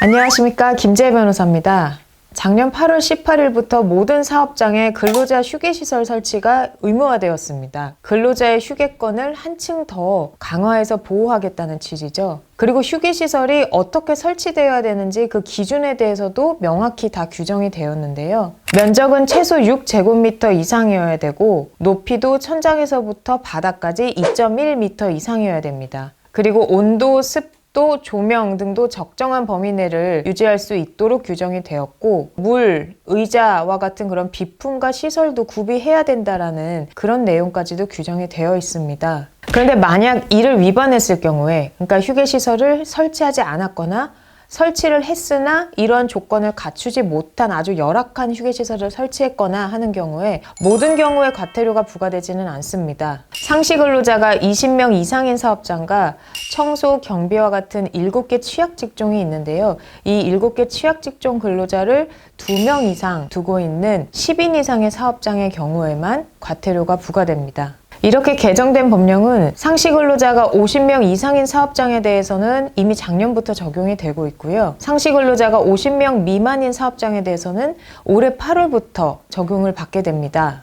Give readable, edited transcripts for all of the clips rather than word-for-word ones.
안녕하십니까, 김재희 변호사입니다. 작년 8월 18일부터 모든 사업장에 근로자 휴게시설 설치가 의무화되었습니다. 근로자의 휴게권을 한층 더 강화해서 보호하겠다는 취지죠. 그리고 휴게시설이 어떻게 설치되어야 되는지 그 기준에 대해서도 명확히 다 규정이 되었는데요. 면적은 최소 6제곱미터 이상이어야 되고 높이도 천장에서부터 바닥까지 2.1m 이상이어야 됩니다. 그리고 온도, 습도, 조명 등도 적정한 범위 내를 유지할 수 있도록 규정이 되었고, 물, 의자와 같은 그런 비품과 시설도 구비해야 된다라는 그런 내용까지도 규정이 되어 있습니다. 그런데 만약 이를 위반했을 경우에, 그러니까 휴게시설을 설치하지 않았거나 설치를 했으나 이러한 조건을 갖추지 못한 아주 열악한 휴게시설을 설치했거나 하는 경우에 모든 경우에 과태료가 부과되지는 않습니다. 상시 근로자가 20명 이상인 사업장과 청소, 경비와 같은 7개 취약 직종이 있는데요. 이 7개 취약 직종 근로자를 2명 이상 두고 있는 10인 이상의 사업장의 경우에만 과태료가 부과됩니다. 이렇게 개정된 법령은 상시 근로자가 50명 이상인 사업장에 대해서는 이미 작년부터 적용이 되고 있고요. 상시 근로자가 50명 미만인 사업장에 대해서는 올해 8월부터 적용을 받게 됩니다.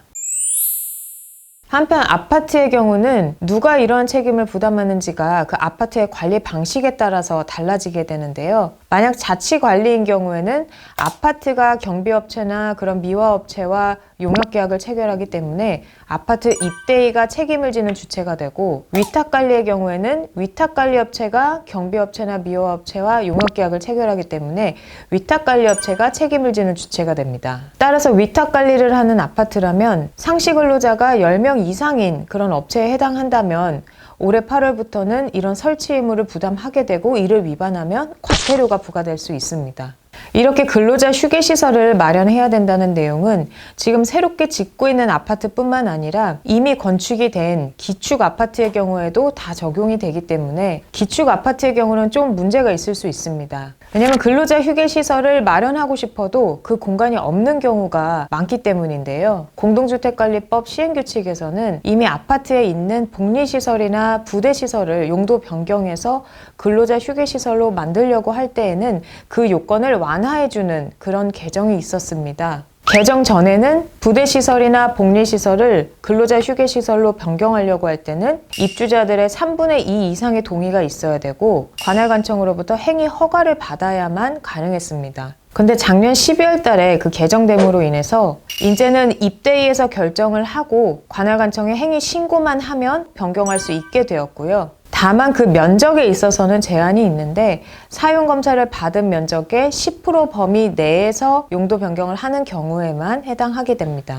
한편 아파트의 경우는 누가 이러한 책임을 부담하는지가 그 아파트의 관리 방식에 따라서 달라지게 되는데요. 만약 자치관리인 경우에는 아파트가 경비업체나 그런 미화업체와 용역계약을 체결하기 때문에 아파트 입대위가 책임을 지는 주체가 되고, 위탁관리의 경우에는 위탁관리업체가 경비업체나 미화업체와 용역계약을 체결하기 때문에 위탁관리업체가 책임을 지는 주체가 됩니다. 따라서 위탁관리를 하는 아파트라면 상시 근로자가 10명 이상인 그런 업체에 해당한다면 올해 8월부터는 이런 설치 의무를 부담하게 되고, 이를 위반하면 과태료가 부과될 수 있습니다. 이렇게 근로자 휴게시설을 마련해야 된다는 내용은 지금 새롭게 짓고 있는 아파트뿐만 아니라 이미 건축이 된 기축 아파트의 경우에도 다 적용이 되기 때문에 기축 아파트의 경우는 좀 문제가 있을 수 있습니다. 왜냐하면 근로자 휴게시설을 마련하고 싶어도 그 공간이 없는 경우가 많기 때문인데요. 공동주택관리법 시행규칙에서는 이미 아파트에 있는 복리시설이나 부대시설을 용도 변경해서 근로자 휴게시설로 만들려고 할 때에는 그 요건을 완화해주는 그런 개정이 있었습니다. 개정 전에는 부대시설이나 복리시설을 근로자 휴게시설로 변경하려고 할 때는 입주자들의 3분의 2 이상의 동의가 있어야 되고 관할관청으로부터 행위 허가를 받아야만 가능했습니다. 근데 작년 12월 달에 그 개정됨으로 인해서 이제는 입대위에서 결정을 하고 관할관청에 행위 신고만 하면 변경할 수 있게 되었고요. 다만 그 면적에 있어서는 제한이 있는데 사용검사를 받은 면적의 10% 범위 내에서 용도 변경을 하는 경우에만 해당하게 됩니다.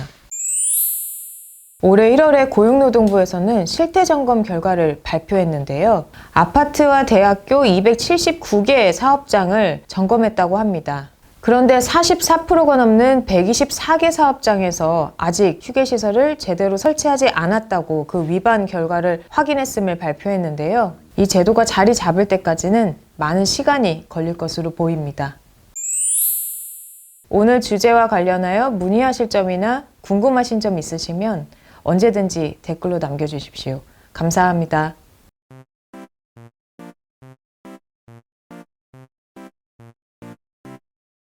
올해 1월에 고용노동부에서는 실태점검 결과를 발표했는데요. 아파트와 대학교 279개의 사업장을 점검했다고 합니다. 그런데 44%가 넘는 124개 사업장에서 아직 휴게시설을 제대로 설치하지 않았다고 그 위반 결과를 확인했음을 발표했는데요. 이 제도가 자리 잡을 때까지는 많은 시간이 걸릴 것으로 보입니다. 오늘 주제와 관련하여 문의하실 점이나 궁금하신 점 있으시면 언제든지 댓글로 남겨주십시오. 감사합니다.